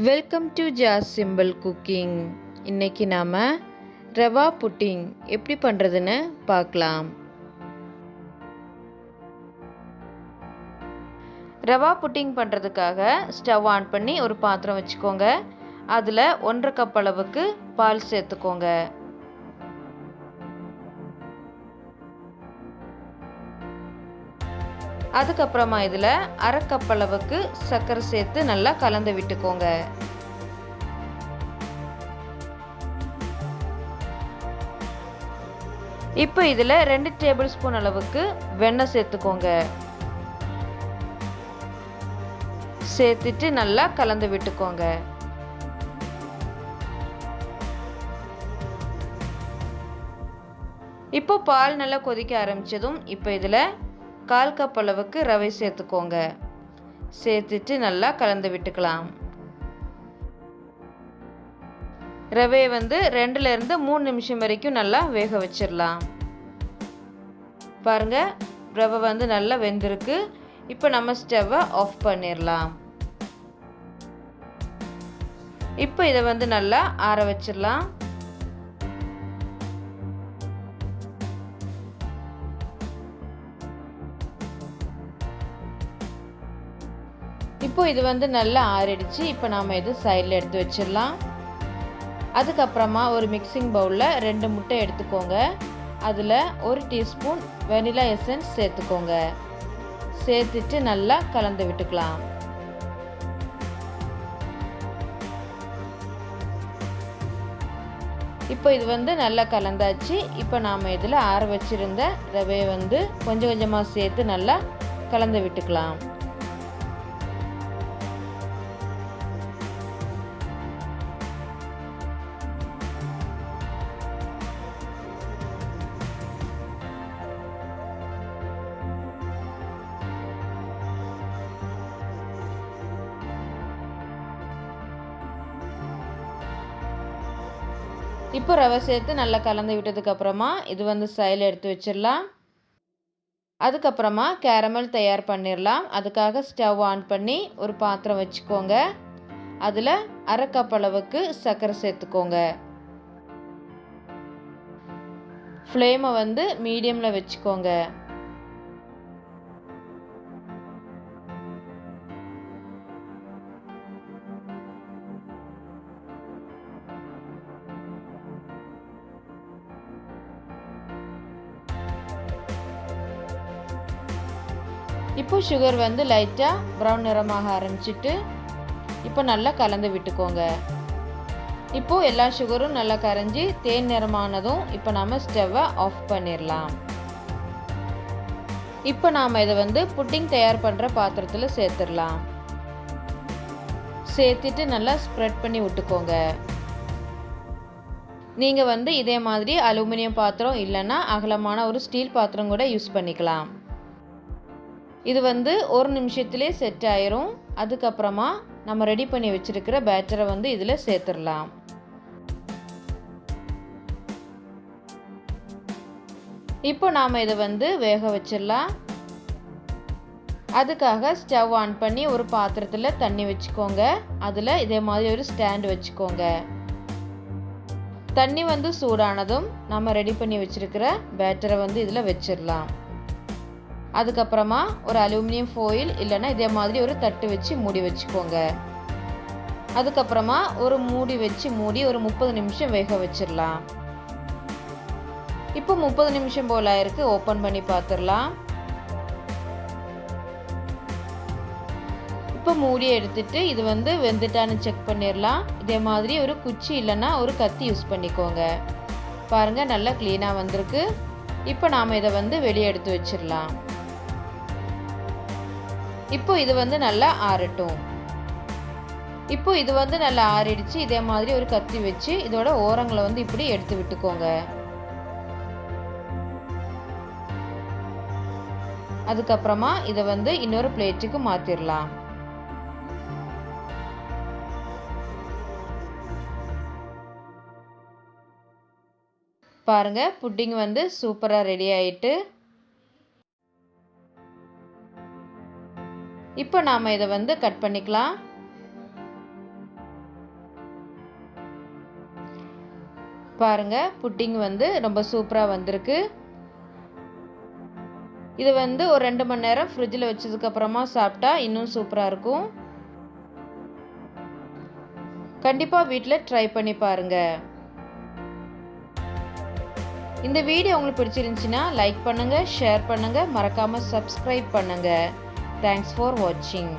Welcome to simple cooking. இன்றைக்கி நாம் rava pudding எப்படி பண்ணுறதுன்னு பார்க்கலாம். ரவா புட்டிங் பண்ணுறதுக்காக ஸ்டவ் ஆன் பண்ணி ஒரு பாத்திரம் வச்சுக்கோங்க. அதில் 1.5 கப் அளவுக்கு பால் சேர்த்துக்கோங்க. அதுக்கப்புறமா இதில் 1/2 கப் அளவுக்கு சர்க்கரை சேர்த்து நல்லா கலந்து விட்டுக்கோங்க. இப்போ இதில் 2 டேபிள் ஸ்பூன் அளவுக்கு வெண்ணெய் சேர்த்துக்கோங்க. சேர்த்துட்டு நல்லா கலந்து விட்டுக்கோங்க. இப்போ பால் நல்லா கொதிக்க ஆரம்பிச்சதும் இப்போ இதில் 1/4 கப் அளவுக்கு ரவை சேர்த்துக்கோங்க. சேர்த்துட்டு நல்லா கலந்து விட்டுக்கலாம். ரவையை 2லேருந்து 3 நிமிஷம் வரைக்கும் நல்லா வேக வச்சிடலாம். பாருங்க, ரவை நல்லா வெந்திருக்கு. இப்போ நம்ம ஸ்டவ்வை ஆஃப் பண்ணிடலாம். இப்போ இதை நல்லா ஆற வச்சிடலாம். இப்போ இது நல்லா ஆறிடுச்சு. இப்போ நாம் இது சைடில் எடுத்து வச்சிடலாம். அதுக்கப்புறமா ஒரு மிக்சிங் பவுலில் 2 முட்டை எடுத்துக்கோங்க. அதில் 1 டீஸ்பூன் வெனிலா எசன்ஸ் சேர்த்துக்கோங்க. சேர்த்துட்டு நல்லா கலந்து விட்டுக்கலாம். இப்போ இது நல்லா கலந்தாச்சு. இப்போ நாம் இதில் ஆற வச்சிருந்த ரவையை கொஞ்சம் கொஞ்சமாக சேர்த்து நல்லா கலந்து விட்டுக்கலாம். இப்போ ரவை சேர்த்து நல்லா கலந்து விட்டதுக்கப்புறமா இது சைடில் எடுத்து வச்சிடலாம். அதுக்கப்புறமா கேரமல் தயார் பண்ணிடலாம். அதுக்காக ஸ்டவ் ஆன் பண்ணி ஒரு பாத்திரம் வச்சுக்கோங்க. அதில் 1/2 கப் அளவுக்கு சர்க்கரை சேர்த்துக்கோங்க. ஃப்ளேமை மீடியமில் வச்சுக்கோங்க. இப்போ சுகர் லைட்டாக ப்ரௌன் நிறமாக ஆரம்பிச்சிட்டு இப்போ நல்லா கலந்து விட்டுக்கோங்க. இப்போது எல்லா சுகரும் நல்லா கரைஞ்சி தேன் நிறமானதும் இப்போ நாம் ஸ்டவ்வை ஆஃப் பண்ணிடலாம். இப்போ நாம் இதை புட்டிங் தயார் பண்ணுற பாத்திரத்தில் சேர்த்துடலாம். சேர்த்துட்டு நல்லா ஸ்ப்ரெட் பண்ணி விட்டுக்கோங்க. நீங்கள் இதே மாதிரி அலுமினியம் பாத்திரம் இல்லைன்னா அகலமான ஒரு ஸ்டீல் பாத்திரம் கூட யூஸ் பண்ணிக்கலாம். இது 1 நிமிஷத்துலேயே செட் ஆயிரும். அதுக்கப்புறமா நம்ம ரெடி பண்ணி வச்சிருக்கிற பேட்டரை இதில் சேர்த்துடலாம். இப்போ நாம் இதை வேக வச்சிடலாம். அதுக்காக ஸ்டவ் ஆன் பண்ணி ஒரு பாத்திரத்தில் தண்ணி வச்சுக்கோங்க. அதில் இதே மாதிரி ஒரு ஸ்டாண்ட் வச்சுக்கோங்க. தண்ணி சூடானதும் நம்ம ரெடி பண்ணி வச்சிருக்கிற பேட்டரை இதில் வச்சிடலாம். அதுக்கப்புறமா ஒரு அலுமினியம் ஃபாயில் இல்லைன்னா இதே மாதிரி ஒரு தட்டு வச்சு மூடி வச்சுக்கோங்க. அதுக்கப்புறமா ஒரு மூடி வச்சு மூடி ஒரு 30 நிமிஷம் வேக வச்சிடலாம். இப்போ 30 நிமிஷம் போல் ஆயிருக்கு. ஓப்பன் பண்ணி பார்த்துடலாம். இப்போ மூடியை எடுத்துட்டு இது வெந்துட்டான்னு செக் பண்ணிடலாம். இதே மாதிரி ஒரு குச்சி இல்லைன்னா ஒரு கத்தி யூஸ் பண்ணிக்கோங்க. பாருங்கள், நல்லா க்ளீனாக வந்திருக்கு. இப்போ நாம் இதை வெளியே எடுத்து வச்சிடலாம். இப்போ இது நல்லா ஆறட்டும். இப்போ இது நல்லா ஆறிடுச்சு. இதே மாதிரி ஒரு கத்தி வச்சு இதோட ஓரங்களை இப்படி எடுத்து விட்டுக்கோங்க. அதுக்கப்புறமா இதை இன்னொரு பிளேட்டுக்கு மாற்றிடலாம். பாருங்க, புட்டிங் சூப்பராக ரெடி ஆயிட்டு. இப்போ நாம் இதை கட் பண்ணிக்கலாம். பாருங்க புட்டிங் வந்து ரொம்ப சூப்பராக வந்திருக்கு. இது வந்து ஒரு 2 மணி நேரம் ஃப்ரிட்ஜில் வச்சதுக்கப்புறமா சாப்பிட்டா இன்னும் சூப்பராக இருக்கும். கண்டிப்பாக வீட்டில் ட்ரை பண்ணி பாருங்கள். இந்த வீடியோ உங்களுக்கு பிடிச்சிருந்துச்சுன்னா லைக் பண்ணுங்கள், ஷேர் பண்ணுங்கள், மறக்காமல் சப்ஸ்கிரைப் பண்ணுங்கள். தேங்க்ஸ் ஃபார் வாட்சிங்.